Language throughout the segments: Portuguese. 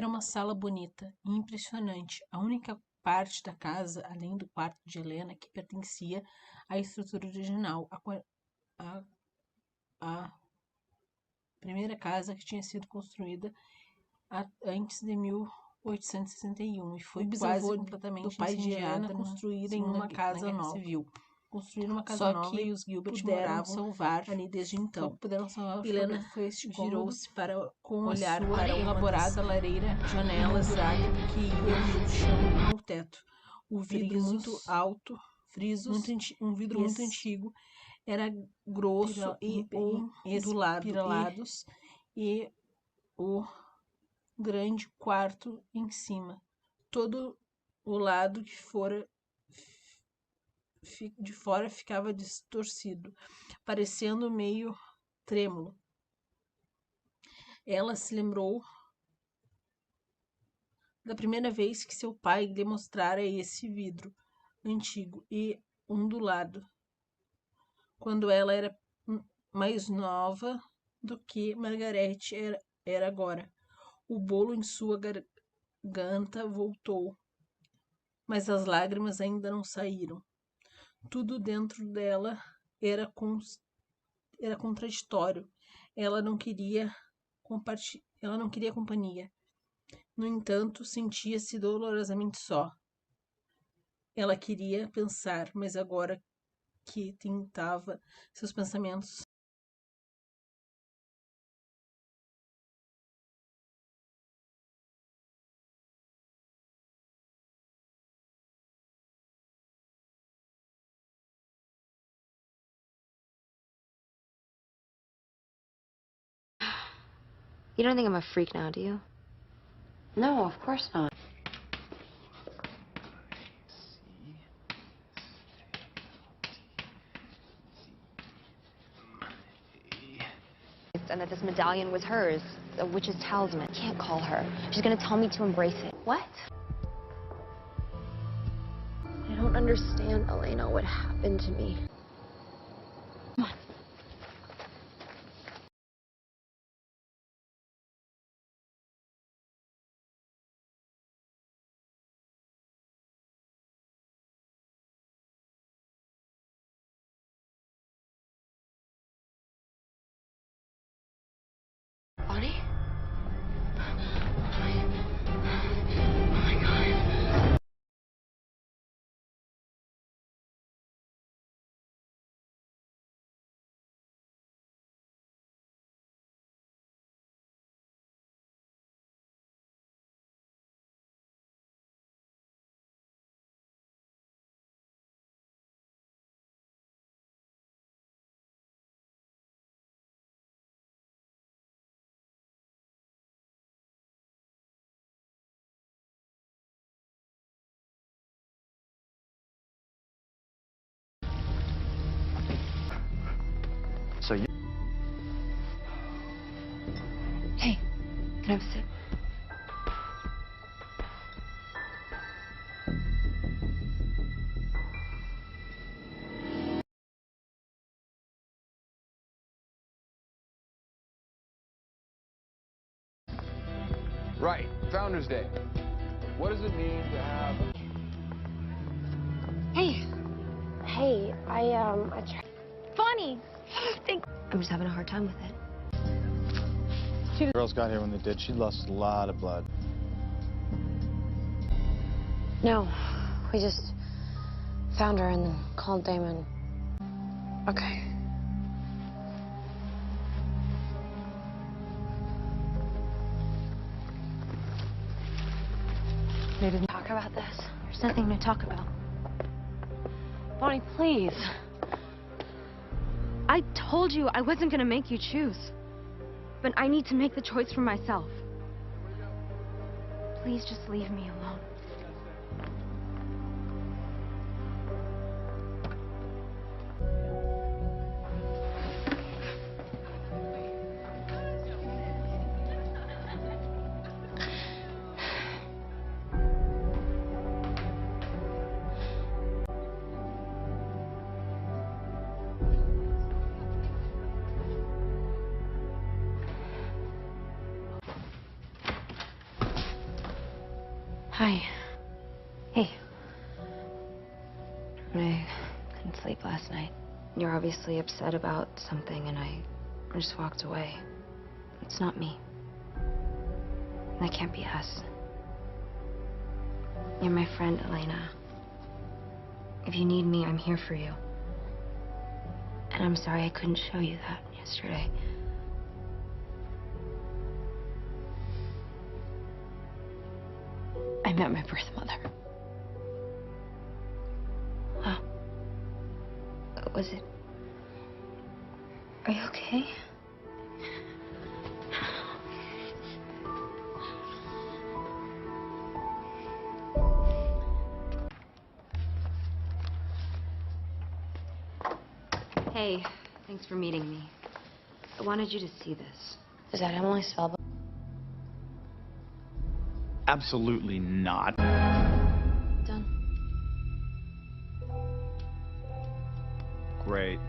Era uma sala bonita e impressionante, a única parte da casa, além do quarto de Helena, que pertencia à estrutura original, a primeira casa que tinha sido construída antes de 1861 e foi quase completamente do pai de Helena construírem uma casa nova. Construíram uma casa nova e os Gilbert moravam salvar ali desde então. Helena virou-se para olhar para a elaborada lareira, janelas que iam do chão ao teto. O vidro muito alto, um vidro muito antigo, era grosso e espiralados e o grande quarto em cima. Todo o lado de fora ficava distorcido, parecendo meio trêmulo. Ela se lembrou da primeira vez que seu pai lhe mostrara esse vidro antigo e ondulado, quando ela era mais nova do que Margaret era agora. O bolo em sua garganta voltou, mas as lágrimas ainda não saíram. Tudo dentro dela era contraditório. Ela não queria companhia. No entanto, sentia-se dolorosamente só. Ela queria pensar, mas agora que tentava, seus pensamentos You don't think I'm a freak now, do you? No, of course not. And that this medallion was hers, a witch's talisman. I can't call her. She's gonna tell me to embrace it. What? I don't understand, Elena, what happened to me. Come on. Bonnie? Oh my God. So you... Hey, can I have a sip? Right, Founders Day. What does it mean to have... Hey. Hey, I tried. Bonnie! I'm just having a hard time with it. The girls got here when they did. She lost a lot of blood. No, we just found her and then called Damon. Okay. We didn't talk about this. There's nothing to talk about. Bonnie, please. I told you I wasn't gonna make you choose. But I need to make the choice for myself. Please just leave me alone. Hi. Hey. I couldn't sleep last night. You're obviously upset about something, and I just walked away. It's not me. That can't be us. You're my friend, Elena. If you need me, I'm here for you. And I'm sorry I couldn't show you that yesterday. I met my birth mother. Wow. Was it... Are you okay? Hey, thanks for meeting me. I wanted you to see this. Is that Emily Spellbook? Absolutely not. Done. Great.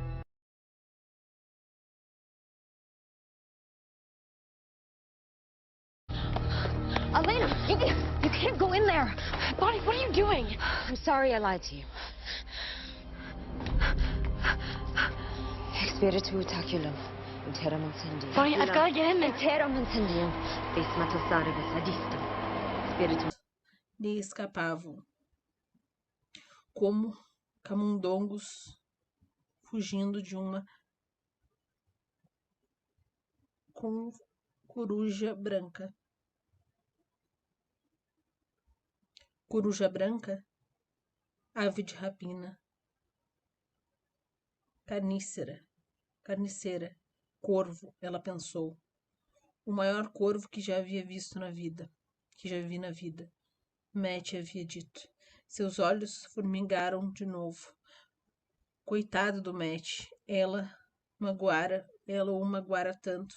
Elena, you can't go in there. Bonnie, what are you doing? I'm sorry I lied to you. Espiritu utaculum, interum incendium. Bonnie, I've got to get in there. Interum incendium, vismatosaribus adistum. Espiritu... Lhe escapavam, como camundongos fugindo de uma coruja branca. Coruja branca, ave de rapina, carniceira, corvo, ela pensou. O maior corvo que já havia visto na vida, que já vi na vida. Matt havia dito. Seus olhos formigaram de novo. Coitado do Matt, ela o magoara tanto,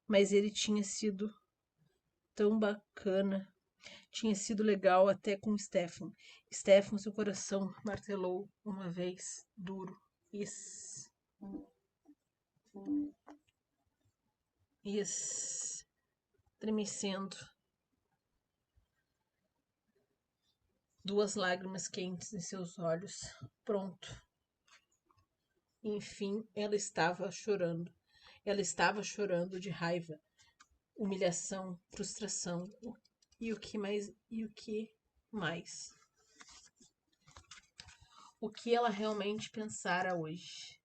mas ele tinha sido tão bacana, tinha sido legal até com Stefan. Stefan, seu coração martelou uma vez, duro, estremecendo. Duas lágrimas quentes em seus olhos. Pronto. Enfim, ela estava chorando. Ela estava chorando de raiva, humilhação, frustração. E o que mais? O que ela realmente perdera hoje?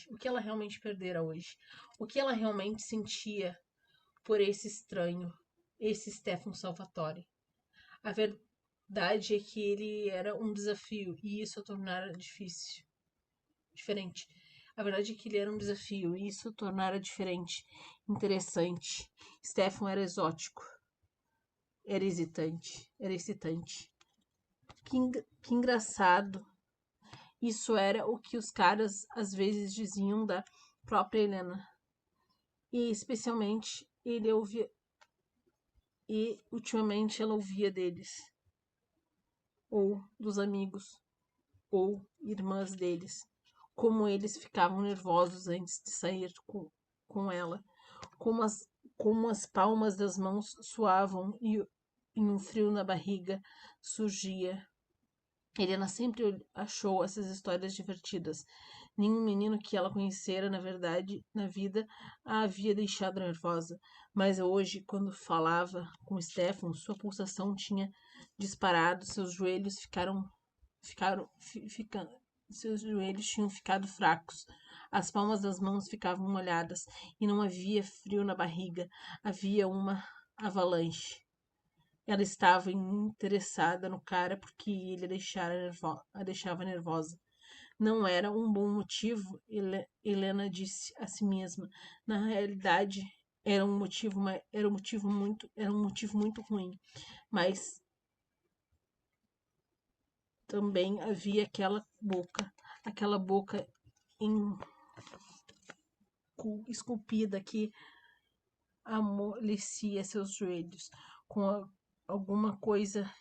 O que ela realmente perdera hoje? O que ela realmente sentia por esse estranho, esse Stefan Salvatore? A verdade é que ele era um desafio e isso a tornara diferente. A verdade é que ele era um desafio e isso a tornara diferente, interessante. Stefan era exótico, era excitante. Que engraçado. Isso era o que os caras às vezes diziam da própria Helena. E especialmente ele ouvia. E ultimamente ela ouvia deles. Ou dos amigos. Ou irmãs deles. Como eles ficavam nervosos antes de sair com ela. Como as palmas das mãos suavam e um frio na barriga surgia. Helena sempre achou essas histórias divertidas. Nenhum menino que ela conhecera, na verdade, na vida, a havia deixado nervosa. Mas hoje, quando falava com Stefan, sua pulsação tinha disparado, seus joelhos tinham ficado fracos. As palmas das mãos ficavam molhadas e não havia frio na barriga, havia uma avalanche. Ela estava interessada no cara porque ele a deixava nervosa. Não era um bom motivo, Helena disse a si mesma. Na realidade, era um motivo muito ruim. Mas também havia aquela boca esculpida que amolecia seus joelhos com alguma coisa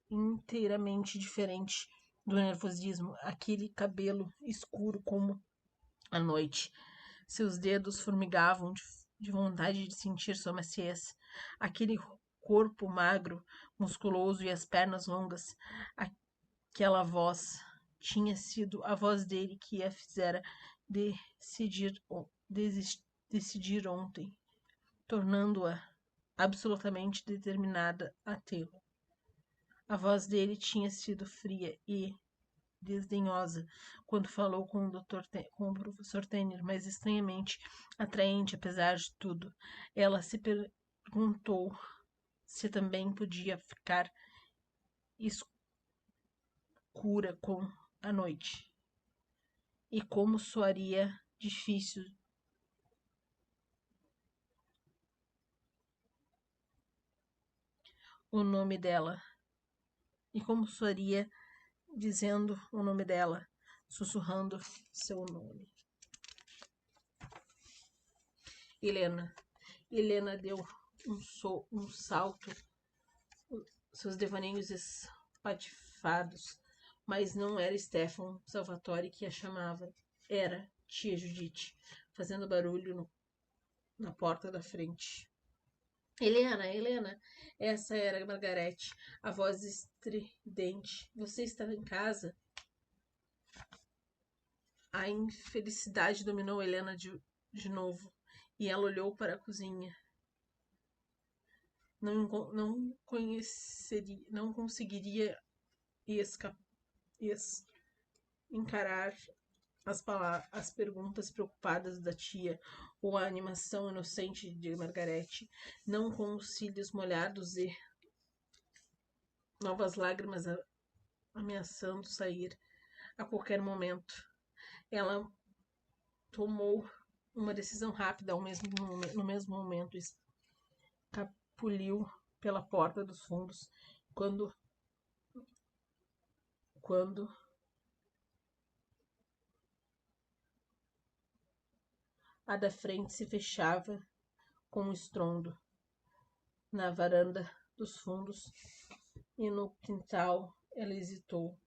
inteiramente diferente do nervosismo, aquele cabelo escuro como a noite. Seus dedos formigavam de vontade de sentir sua maciez. Aquele corpo magro, musculoso e as pernas longas. Aquela voz tinha sido a voz dele que a fizera decidir ontem, tornando-a absolutamente determinada a tê-lo. A voz dele tinha sido fria e desdenhosa quando falou com o professor Tanner, mas estranhamente atraente apesar de tudo. Ela se perguntou se também podia ficar escura com a noite. E como soaria difícil o nome dela. E como soaria dizendo o nome dela, sussurrando seu nome. Helena deu um salto, seus devaneios espatifados, mas não era Stefano Salvatore que a chamava, era tia Judite, fazendo barulho na porta da frente. Helena, essa era Margarete, a voz estridente. Você está em casa? A infelicidade dominou Helena de novo, e ela olhou para a cozinha. Não conseguiria encarar as perguntas preocupadas da tia, ou a animação inocente de Margarete, não com os cílios molhados e novas lágrimas ameaçando sair a qualquer momento. Ela tomou uma decisão rápida no mesmo momento, escapuliu pela porta dos fundos quando a da frente se fechava com um estrondo. Na varanda dos fundos e no quintal ela hesitou.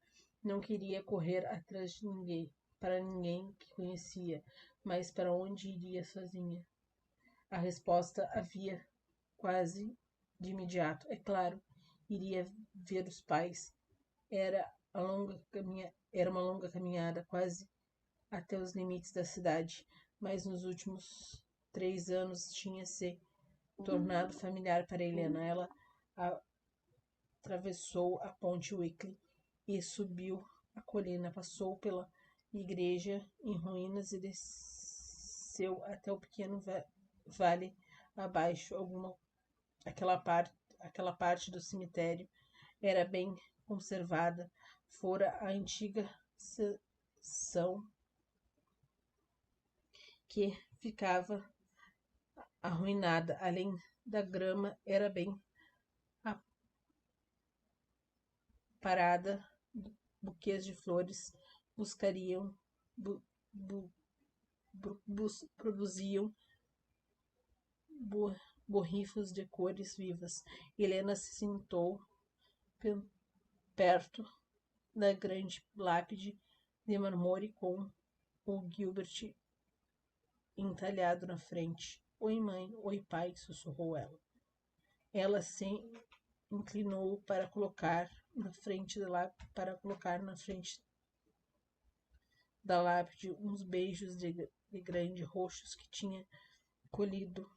Não queria correr atrás de ninguém que conhecia, mas para onde iria sozinha? A resposta havia quase de imediato. É claro, iria ver os pais. Era uma longa caminhada, quase até os limites da cidade, mas nos últimos 3 anos tinha se tornado familiar para Helena. Ela atravessou a ponte Wickley e subiu a colina, passou pela igreja em ruínas e desceu até o pequeno vale abaixo. Aquela parte do cemitério era bem conservada, fora a antiga seção que ficava arruinada. Além da grama, era bem parada, buquês de flores produziam borrifos de cores vivas. Helena se sentou perto da grande lápide de mármore com o Gilbert entalhado na frente. Oi, mãe, oi, pai, sussurrou ela. Ela se inclinou para colocar na frente da lápide uns beijos de grande roxos que tinha colhido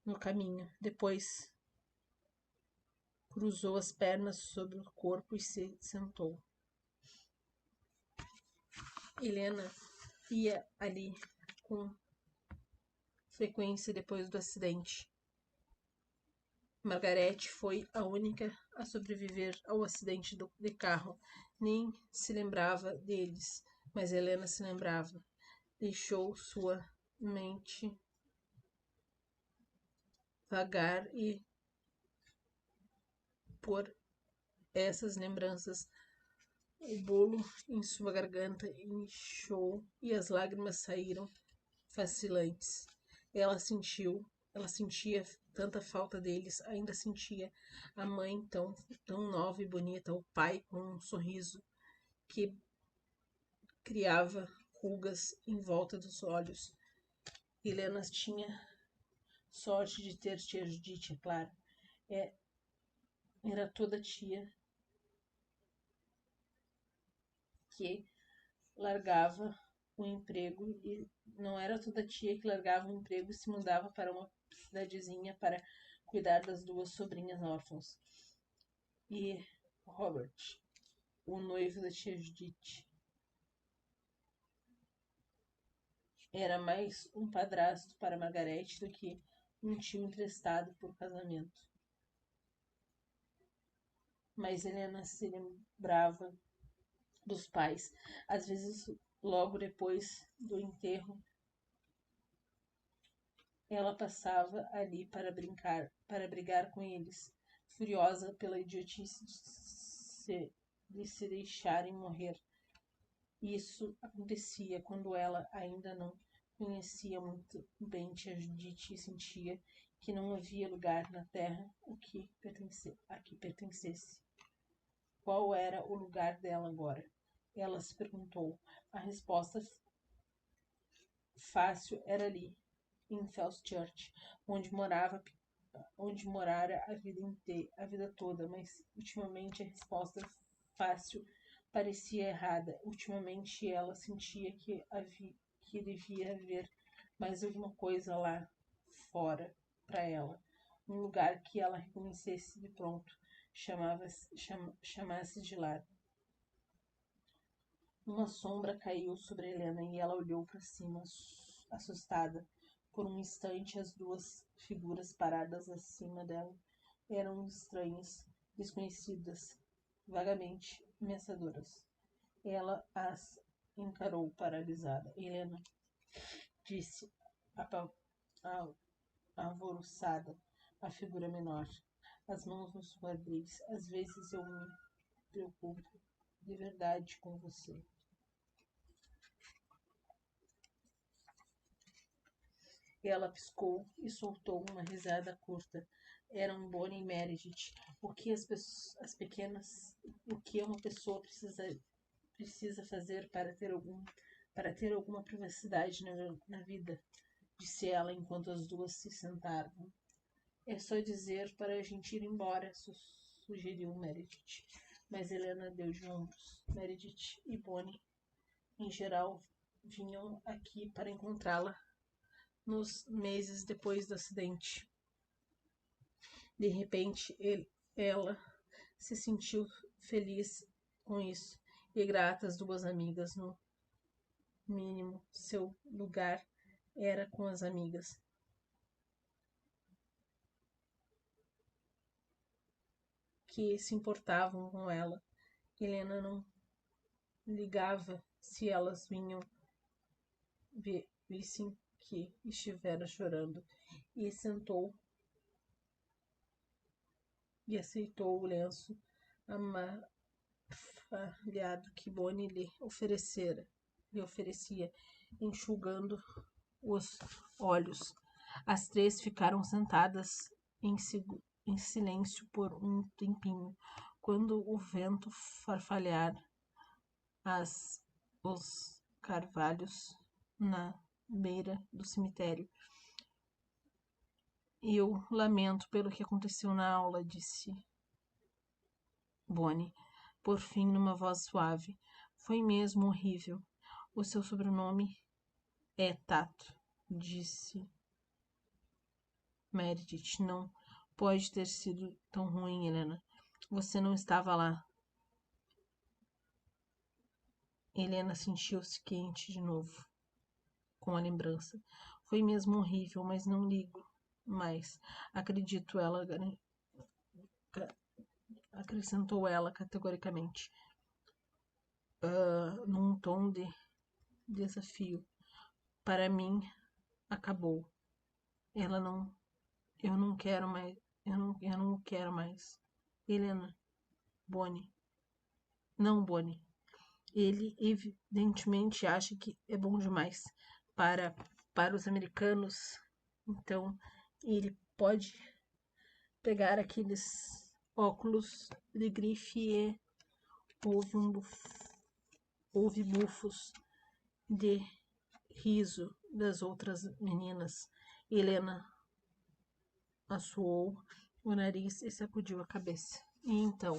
no caminho. Depois cruzou as pernas sobre o corpo e se sentou. Helena ia ali com frequência depois do acidente. Margarete foi a única a sobreviver ao acidente de carro. Nem se lembrava deles, mas Helena se lembrava. Deixou sua mente vagar e, por essas lembranças, o bolo em sua garganta inchou e as lágrimas saíram vacilantes. Ela sentia tanta falta deles, ainda sentia a mãe tão nova e bonita, o pai com um sorriso que criava rugas em volta dos olhos. Helena tinha Sorte de ter tia Judith, é claro. Era toda tia que largava o emprego, e não era toda tia que largava o emprego e se mudava para uma cidadezinha para cuidar das duas sobrinhas órfãos. E Robert, o noivo da tia Judith, era mais um padrasto para Margaret do que um tio emprestado por casamento. Mas Helena se lembrava dos pais. Às vezes, logo depois do enterro, ela passava ali para brigar com eles, furiosa pela idiotice de se deixarem morrer. Isso acontecia quando ela ainda não conhecia muito bem tia Judith e sentia que não havia lugar na terra a que pertencesse. Qual era o lugar dela agora? Ela se perguntou. A resposta fácil era ali, em Falls Church, onde morara a vida toda, mas ultimamente a resposta fácil parecia errada. Ultimamente ela sentia que devia haver mais alguma coisa lá fora para ela, um lugar que ela reconhecesse de pronto, chamasse de lar. Uma sombra caiu sobre Helena e ela olhou para cima, assustada. Por um instante, as duas figuras paradas acima dela eram estranhas, desconhecidas, vagamente ameaçadoras. Ela as encarou paralisada. Helena, disse, alvoroçada, a figura menor, as mãos nos quadris. Às vezes eu me preocupo de verdade com você. Ela piscou e soltou uma risada curta. Eram Bonnie e Meredith. O que uma pessoa precisa fazer para ter alguma privacidade na vida, disse ela enquanto as duas se sentavam. É só dizer para a gente ir embora, sugeriu Meredith. Mas Helena deu de ombros. Meredith e Bonnie, em geral, vinham aqui para encontrá-la nos meses depois do acidente. De repente, ela se sentiu feliz com isso e grata às duas amigas. No mínimo, seu lugar era com as amigas. Que se importavam com ela. Helena não ligava se elas vissem que estivera chorando, e sentou e aceitou o lenço amarelado que Bonnie lhe oferecia, enxugando os olhos. As três ficaram sentadas em silêncio por um tempinho. Quando o vento farfalhar os carvalhos na beira do cemitério. Eu lamento pelo que aconteceu na aula, disse Bonnie, por fim, numa voz suave. Foi mesmo horrível. O seu sobrenome é Tato, disse Meredith. Não pode ter sido tão ruim, Helena. Você não estava lá. Helena sentiu-se quente de novo com a lembrança. Foi mesmo horrível, mas não ligo mais. Acredito, acrescentou ela categoricamente, num tom de desafio. Para mim, acabou. Eu não quero mais. Eu não quero mais. Helena, Bonnie. Não, Bonnie. Ele evidentemente acha que é bom demais para os americanos. Então, ele pode pegar aqueles óculos de grife e houve bufos de riso das outras meninas. Helena assoou o nariz e sacudiu a cabeça. E então,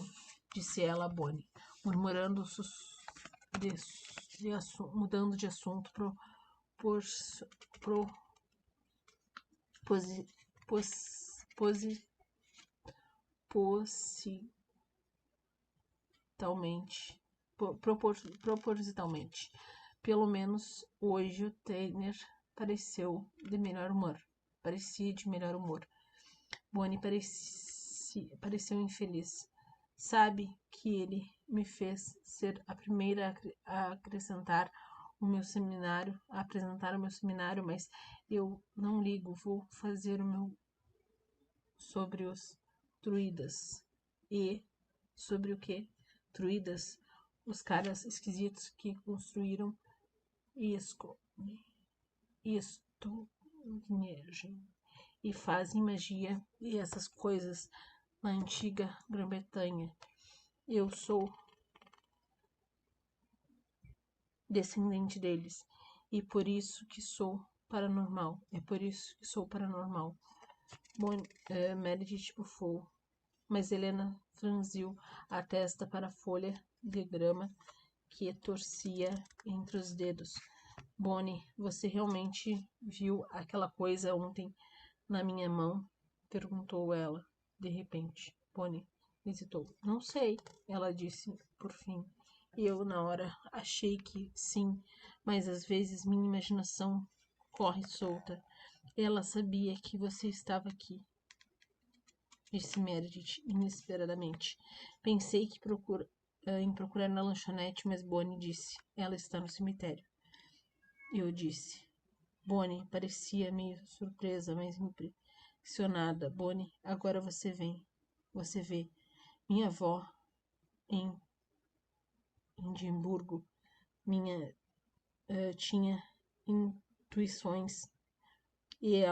disse ela a Bonnie, murmurando mudando de assunto propositalmente. Pelo menos hoje o Tanner parecia de melhor humor. Bonnie pareceu infeliz. Sabe que ele me fez ser a primeira a apresentar o meu seminário, mas eu não ligo. Vou fazer o meu sobre os druidas. E sobre o que? Druidas? Os caras esquisitos que construíram Stonehenge e fazem magia e essas coisas na antiga Grã-Bretanha. Eu sou descendente deles e por isso que sou paranormal. Meredith bufou, mas Helena franziu a testa para a folha de grama que torcia entre os dedos. Bonnie, você realmente viu aquela coisa ontem na minha mão? Perguntou ela, de repente. Bonnie hesitou. Não sei, ela disse por fim. Eu, na hora, achei que sim, mas às vezes minha imaginação corre solta. Ela sabia que você estava aqui, disse Meredith inesperadamente. Pensei que em procurar na lanchonete, mas Bonnie disse, ela está no cemitério. Eu disse. Bonnie parecia meio surpresa, mas impressionada. Bonnie, agora você vê. Minha avó em Edimburgo tinha intuições e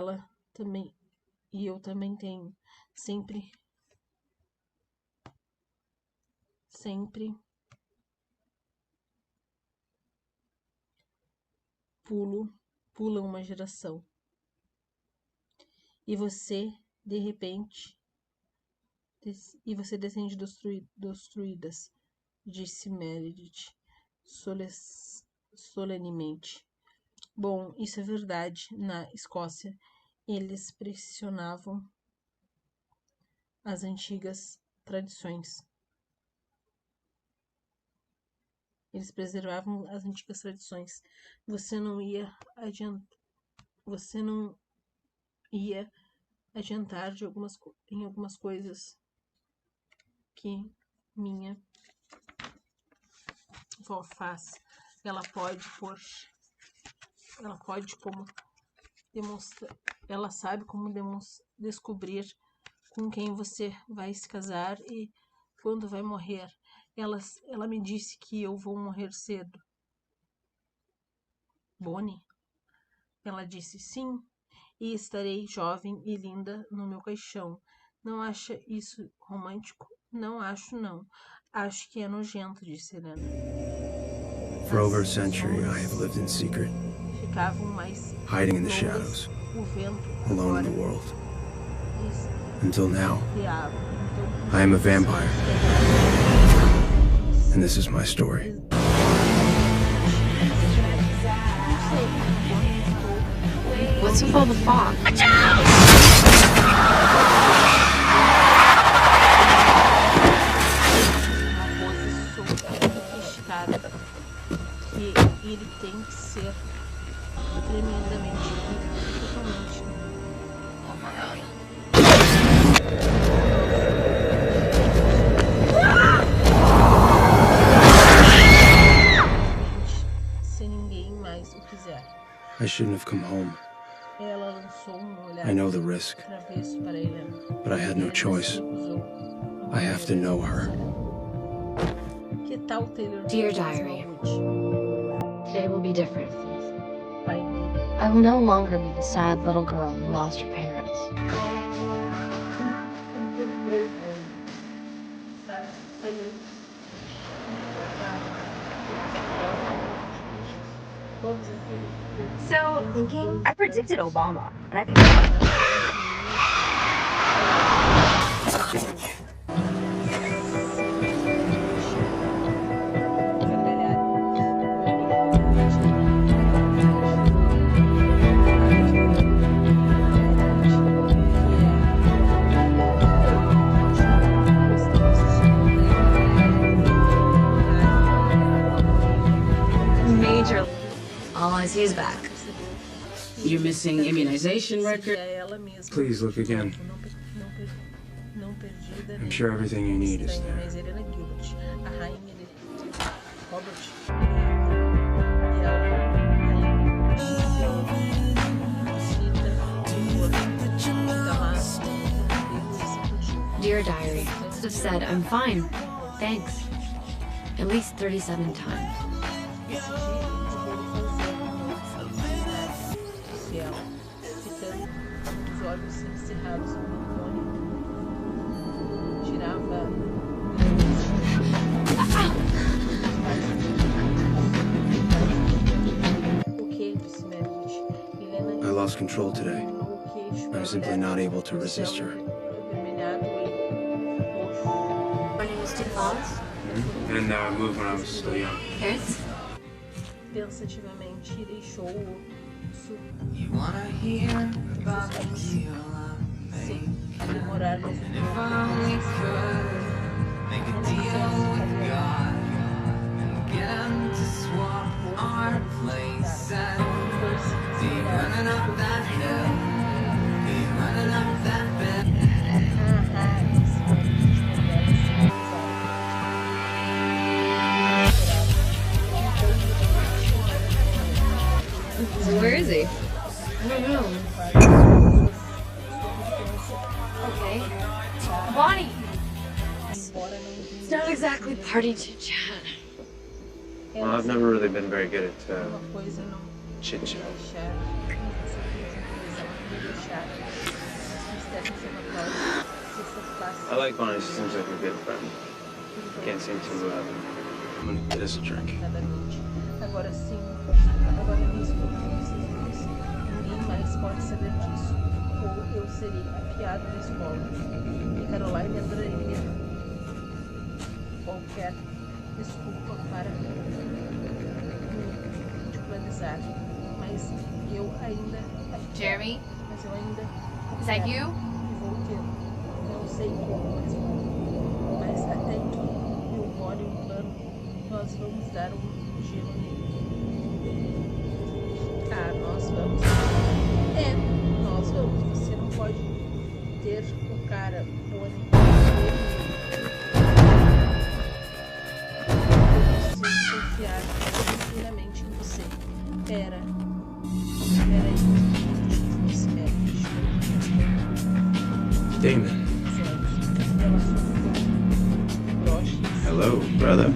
eu também tenho. Sempre pula uma geração. E você, de repente, descende dos druidas, disse Meredith solenemente. Bom, isso é verdade. Na Escócia, eles pressionavam as antigas tradições. Eles preservavam as antigas tradições. Você não ia adiantar em algumas coisas que minha avó faz. Ela sabe como descobrir com quem você vai se casar e quando vai morrer. Ela me disse que eu vou morrer cedo. Bonnie? Ela disse sim, e estarei jovem e linda no meu caixão. Não acha isso romântico? Não acho, não. Acho que é nojento, disse Helena. For over a century, I have lived in secret, hiding in the shadows, alone in the world. Until now, I am a vampire. And this is my story. What's with all the fog? Que ele tem que ser tremendamente totalmente. Oh my God. Se ninguém mais o quiser. I shouldn't have come home. Ela lançou olhar I know the risk, travesso para Helena. but I had no choice. I have to know her. Que tal Taylor? Dear Diary, today will be different. I will no longer be the sad little girl who lost her parents. So, thinking, I predicted Obama, and I think He's back. You're missing immunization record. Please look again. I'm sure everything you need is there. Dear Diary, I've said I'm fine. Thanks. At least 37 times. I lost control today. I'm simply not able to resist her. And I moved when I was still young. Parents? Pensativamente deixou o You wanna hear about the deal sim, demorar mais And if only could make a deal with God and get him to swap our places. Be running up that hill, be running up that bed. So where is he? I don't know. Okay. Bonnie! It's not exactly party chit-chat. Well, I've never really been very good at chit-chat. I like Bonnie. She seems like a good friend. Can't seem to I'm gonna get us a drink. Agora sim, agora mesmo, ninguém mais pode saber disso, ou eu serei a piada da escola. E Caroline entraria qualquer desculpa para me ridiculizar, mas eu ainda... Jeremy? Mas eu ainda... Is that you? E vou ter, não sei como, mas até que eu molhe um plano, nós vamos dar um gelo nele. Ah, nós vamos. Nós vamos. Você não pode ter o cara Bonnie. Eu preciso confiar inteiramente em você. Espera aí. Espera. Damon. Hello, brother.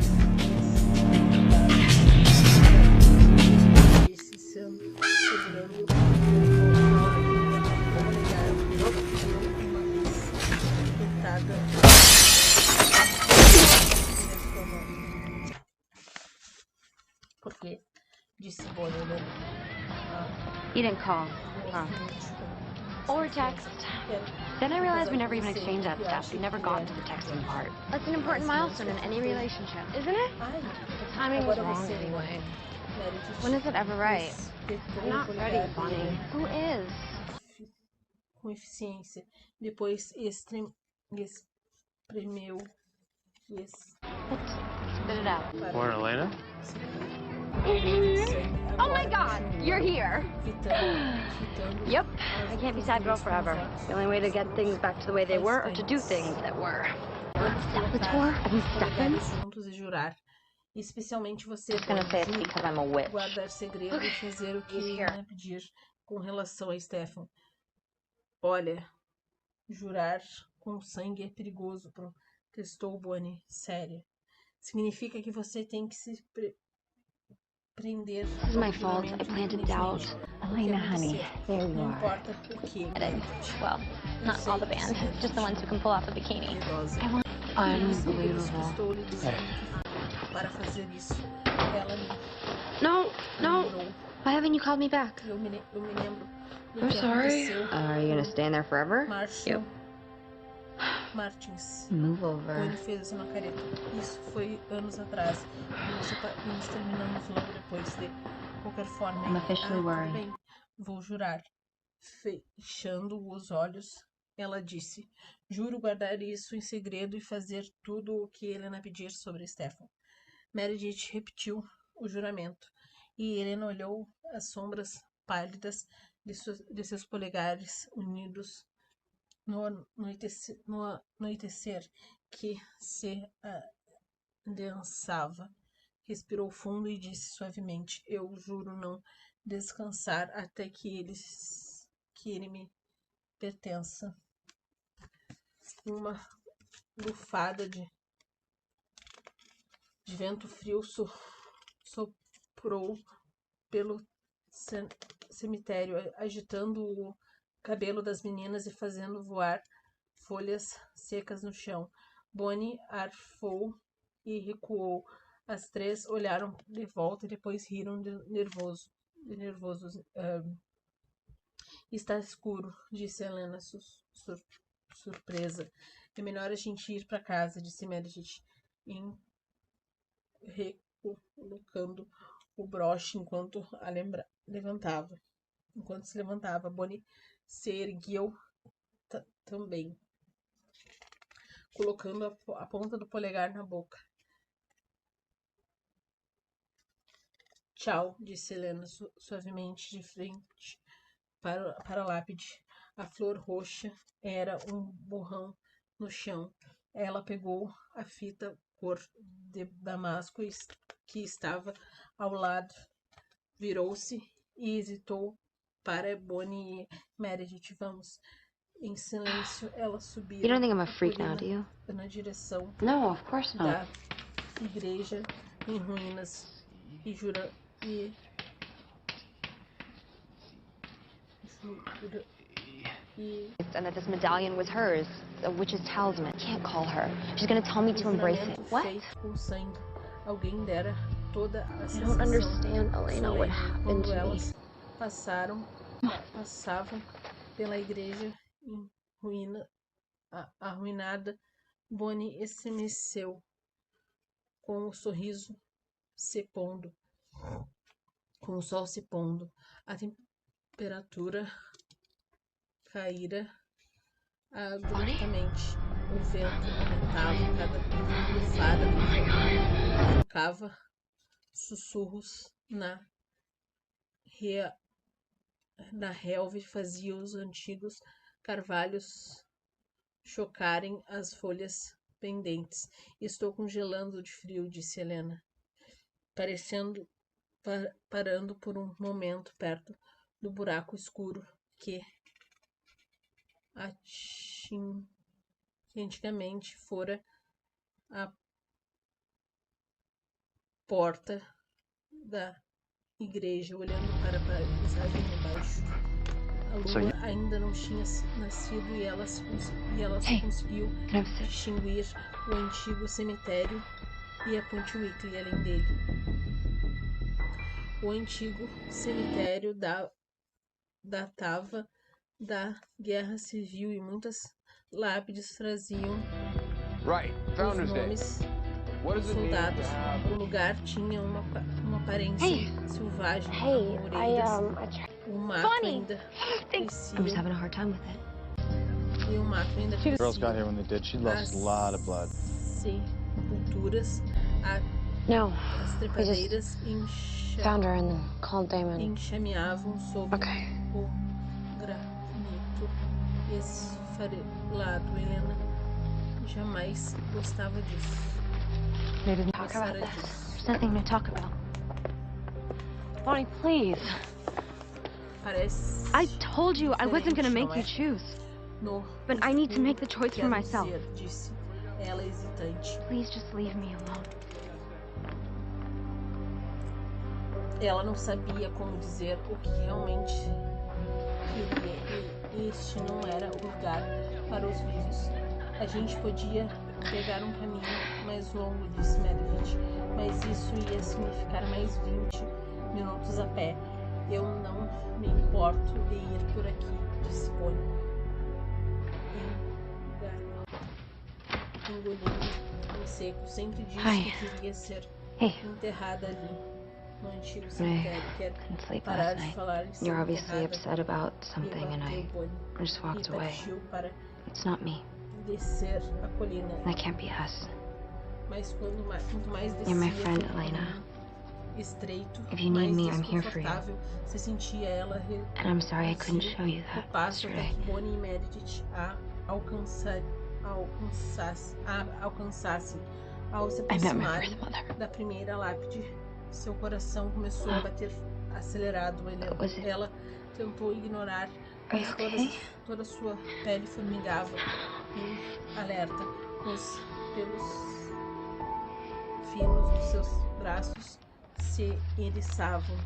Porque disse Bonnie, né? You didn't call, huh? Or text. Then I realized we never even exchanged that stuff. We never got to the texting part. That's an important milestone in any relationship, isn't it? The timing was wrong anyway. When is it ever right? I'm not ready, Bonnie. Who is? Com eficiência. Depois espremeu. Spit it out. Born Elena? Oh my god, you're here! Yep. I can't be sad girl forever. The only way to get things back to the way they were or to do things that were. Salvatore and Stefan? Juntos e jurar. Especialmente você Gonna say it's because I'm a witch. guardar segredo e fazer o que ele pedir com relação a Stefan. Olha, jurar com sangue é perigoso, protestou Bonnie, séria. Significa que você tem que se prender. This is my fault. I planted doubt. Elena, honey, there you Não are. importa por quê. Well, not all the band, just the ones who can pull off a bikini. Unbelievable. Para fazer isso, ela me No, no. lembrou. Why haven't you called me back? Eu me lembro. I'm sorry. Are you gonna stand there forever? Martins. Move over. Bonnie fez uma careta. Isso foi anos atrás. Nós terminamos logo depois de qualquer forma. I'm officially tudo worried. bem. Vou jurar. Fechando os olhos, ela disse: juro guardar isso em segredo e fazer tudo o que Helena pedir sobre Stefan. Meredith repetiu o juramento. E Helena olhou as sombras pálidas de seus polegares unidos no anoitecer que se adensava. Respirou fundo e disse suavemente: eu juro não descansar até que ele me pertença. Uma lufada de vento frio soprou pelo cemitério, agitando o cabelo das meninas e fazendo voar folhas secas no chão. Bonnie arfou e recuou. As três olharam de volta e depois riram nervosos. Está escuro, disse Helena, surpresa. É melhor a gente ir para casa, disse Meredith, recolocando o broche enquanto se levantava. Bonnie se ergueu também, colocando a ponta do polegar na boca. Tchau, disse Helena suavemente, de frente para a lápide. A flor roxa era um borrão no chão. Ela pegou a fita cor de damasco que estava ao lado, virou-se e hesitou para Bonnie e Meredith. Vamos. Em silêncio, ela subiu. You don't think I'm a freak now, do you? Na direção No, of course not. da igreja em ruínas And that this medallion was hers, a witch's talisman. I can't call her. She's gonna tell me to embrace it. What? Alguém dera toda a I don't understand, Elena, what happened to me. Passavam pela igreja arruinada. Bonnie estremeceu com o sorriso se pondo, com o sol se pondo. A temperatura caíra abruptamente. O vento aumentava, cada lufada provocava sussurros na relva e fazia os antigos carvalhos chocarem as folhas pendentes. Estou congelando de frio, disse Helena, parando por um momento perto do buraco escuro que antigamente fora a porta da igreja, olhando para a paisagem embaixo. A lua ainda não tinha nascido e ela conseguiu distinguir o antigo cemitério e a Ponte Wickle além dele. O antigo cemitério datava da Guerra Civil e muitas lápides traziam os nomes dos soldados. O lugar tinha uma aparência selvagem, com orelhas. O mato ainda crescia. I'm just having a hard time with it. E o mato ainda crescia. Girls got here when they did. She lost a lot of blood. Sepulturas, as trepadeiras Found her and then called Damon. enxameavam sobre o granito esfarelado. Helena jamais gostava disso. We didn't talk about this. There's nothing to talk about. Bonnie, please. I told you I wasn't gonna make you choose. But I need to make the choice for myself. Disse ela hesitante. Please just leave me alone. Ela não sabia como dizer o que realmente queria, e este não era o lugar para os vivos. A gente podia pegar um caminho mais longo, disse Meredith, mas isso ia significar mais 20 minutos a pé. Eu não me importo de ir por aqui, disse Bonnie, engolindo em seco. Sempre disse que queria ser enterrada ali. No antigo cemitério. Couldn't sleep last night. You're obviously upset about something, and I just walked away. It's not me. Descer a colina. That can't be us. Mas quanto mais You're my descia, friend, Elena. estreito, If you need me, I'm here for you. Você sentia ela And I'm sorry I couldn't show you that passo até yesterday. que Bonnie e Meredith a alcançassem ao se I met my aproximarem birth mother. da primeira lápide. Seu coração começou a bater acelerado. Ela tentou ignorar, Are you mas okay? toda sua pele formigava em alerta. Os pelos finos dos seus braços se eriçavam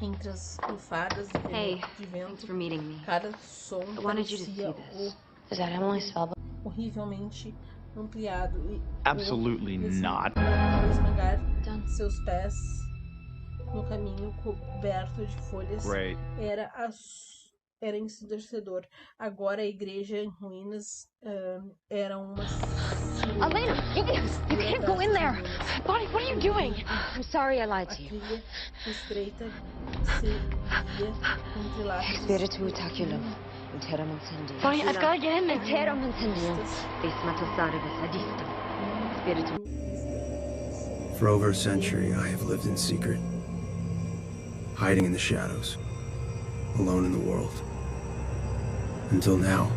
entre as lufadas de Hey, vento. thanks for meeting me. Cada som I wanted you to see parecia this. Is that Emily Spellbaum? horrivelmente ampliado e Absolutely not. esmagar seus pés no caminho coberto de folhas. Great. Era ensurdecedor. Agora a igreja em ruínas era uma Elena, you can't go in there. Bonnie, what are you doing? I'm sorry I lied a to you. trilha estreita se via entre lápis Espiritu Taculum. Interum incendium. Bonnie, I've got to get in there. Interum incendium. Spiritu. For over a century, I have lived in secret, hiding in the shadows, alone in the world. Until now,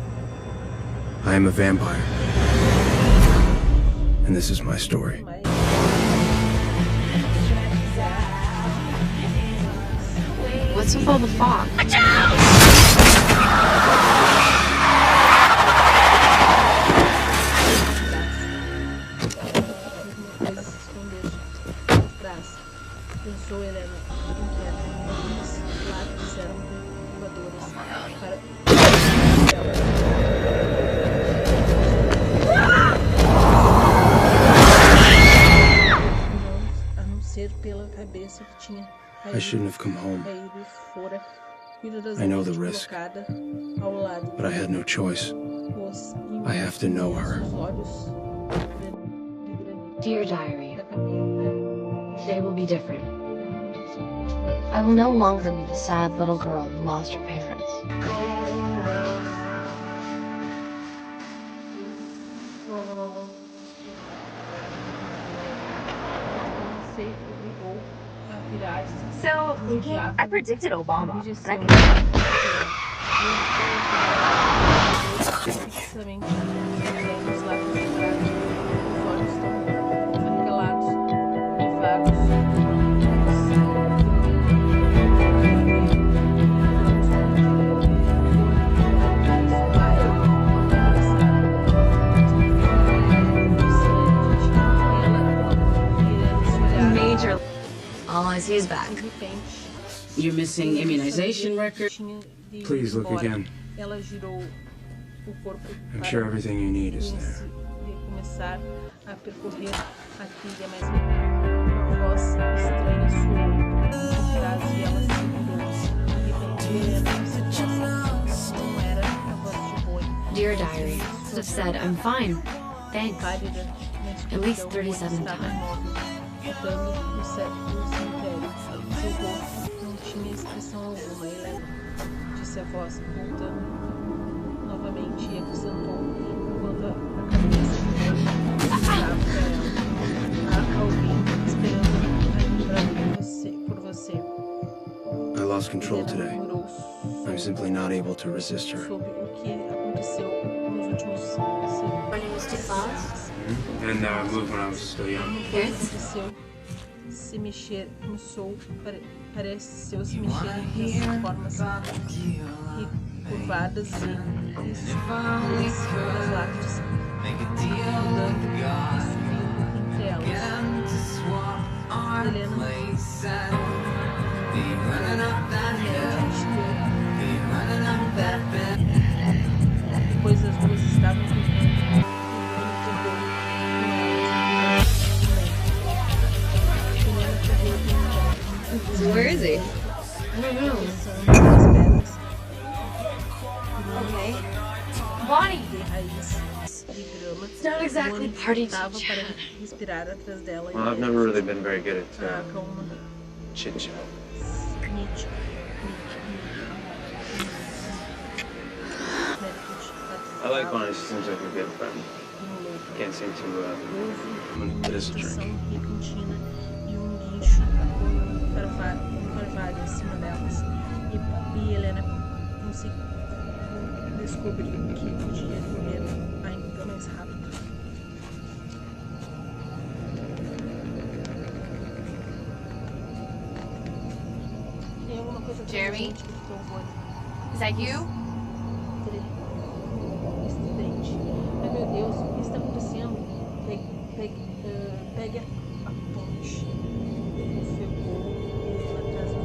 I am a vampire. And this is my story. What's with all the fog? Pensou Helena, inquieta. As lápis eram perturbadoras para a não ser pela cabeça que tinha I shouldn't have come home, caído fora, I know the risk, colocada ao lado but I had no choice. dos I have to know her. olhos Dear diary, today will be different. I will no longer be the sad little girl who lost her parents. So, I predicted Obama. Major. All I see is back. You're missing immunization record. Please look again. Ela girou o corpo I'm sure everything you need is there. começar a percorrer a trilha, mas uma voz estranha soou por trás e ela se mudou. De repente, não era a voz de boi. Dear diary, could have said I'm fine. Thanks. Pálida, na At least escuridão, 37 estava times. imóvel, ficando no cemitério. Seu rosto não tinha expressão alguma. Helena, disse a voz, voltando novamente e acrescentou, enquanto a cabeça de Bonnie estava para ela. Há alguém esperando por você. I lost control Helena today. murmurou I'm simply not able to resist her. sobre o que aconteceu nos últimos segundos. When it was too fast. And I moved when I was still young. Aconteceu se mexer, pareceu se mexer em suas formas curvadas e escuras das lápis, mudando e subindo entre elas. Helena depois as duas estavam correndo. Where is he? I don't know. Okay. Bonnie! It's not exactly party time. Well, I've never really been very good at chit-chat. I like Bonnie. She seems like a good friend. Can't seem to, it is a drink. cima delas. E Helena conseguiu descobrir que podia correr ainda mais rápido. Tem alguma coisa Jeremy? Is that you? Estridente. Ai meu Deus, o que está acontecendo? Pegue a ponte. Ofegou atrás dos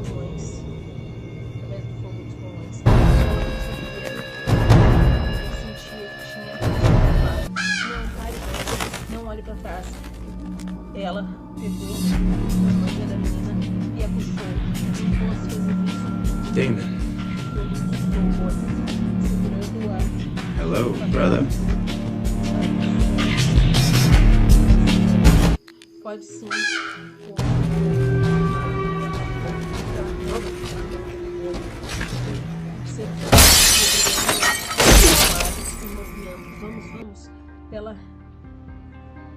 pulmões. Através do fogo dos pulmões. Eu sentia que tinha. Não, pare. Não olhe para trás. Ela pegou a manga da menina e a puxou. Enquanto fazia isso, Damon. segurando o ar. Hello, brother. Pode sim. Vamos. Ela.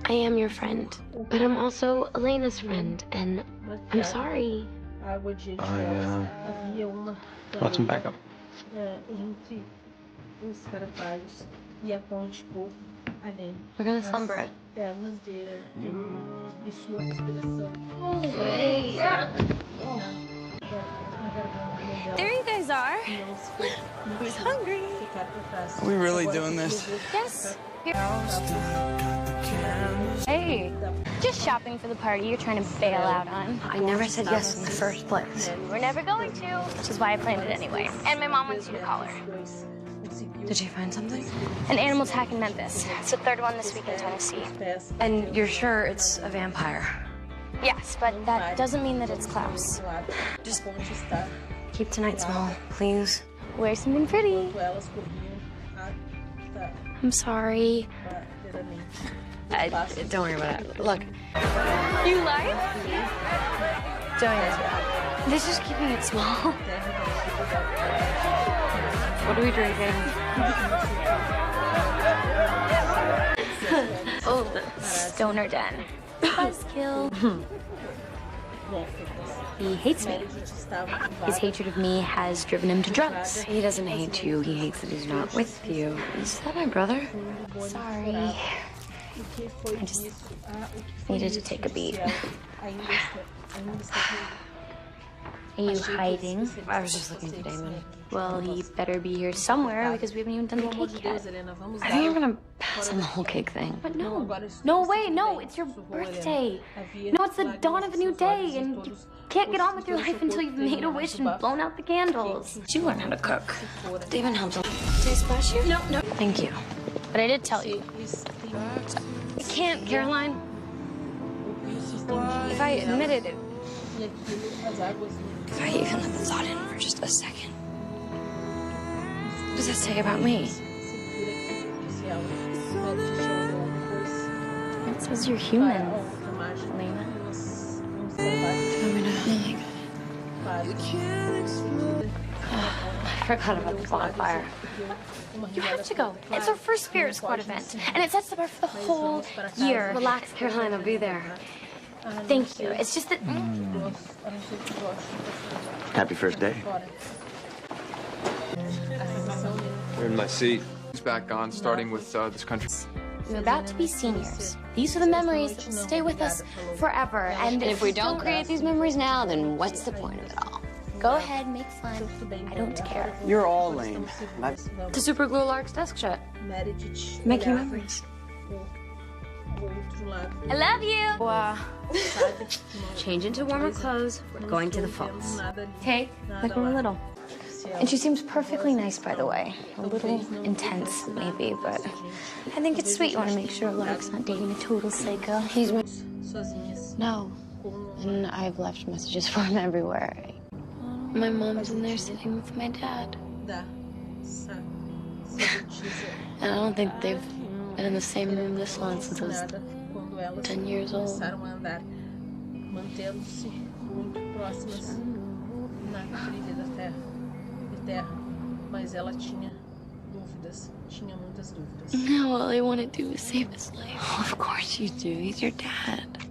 I am your friend, but I'm also Elena's friend, and I'm sorry. Água de havia uma Want some backup? entre os carapazes e a ponte por além. We're gonna slumber it. Pernas dele e sua respiração. There you guys are. Who's hungry? Are we really doing this? Yes. Hey, just shopping for the party you're trying to bail out on. I never said yes in the first place. We're never going to, which is why I planned it anyway. And my mom wants you to call her. Did you find something? An animal attack in Memphis. It's the third one this week in Tennessee. And you're sure it's a vampire? Yes, but that doesn't mean that it's Klaus. Just keep tonight small, please. Wear something pretty. I'm sorry. Don't worry about it. Look. You like? Don't worry. This is keeping it small. What are we drinking? Oh, Stoner Den. Buzzkill. He hates me. His hatred of me has driven him to drugs. He doesn't hate you. He hates that he's not with you. Is that my brother? Sorry. I just needed to take a beat. Are you hiding? I was just looking for Damon. Well, he better be here somewhere because we haven't even done the cake yet. I think you're gonna pass on the whole cake thing. But no. No way, no, it's your birthday. No, it's the dawn of a new day, and you can't get on with your life until you've made a wish and blown out the candles. Did you learn how to cook? Damon helps. Did I splash you? No. Thank you. But I did tell you. I can't, Caroline. If I admitted it, if I even let the thought in for just a second, what does that say about me? It says you're human, Elena. I forgot about the bonfire. You have to go. It's our first Spirit Squad event, and it sets the bar for the whole year. Relax, Caroline, I'll be there. Thank you. It's just that... Happy first day. You're in my seat. It's back on, starting with this country. We're about to be seniors. These are the memories that will stay with us forever. And if we don't create these memories now, then what's the point of it all? Go ahead, make fun. I don't care. You're all lame. To super glue Lark's desk shut. Making memories. I love you! Change into warmer clothes. We're going to the falls. Okay, like when we're little. And she seems perfectly nice, by the way. A little intense, maybe, but I think it's sweet. You want to make sure Lark's not dating a total psycho. He's No. And I've left messages for him everywhere. My mom's in there sitting with my dad. And I don't think they've been in the same room this long since I was 10 years old. Now all I want to do is save his life. Of course you do. He's your dad.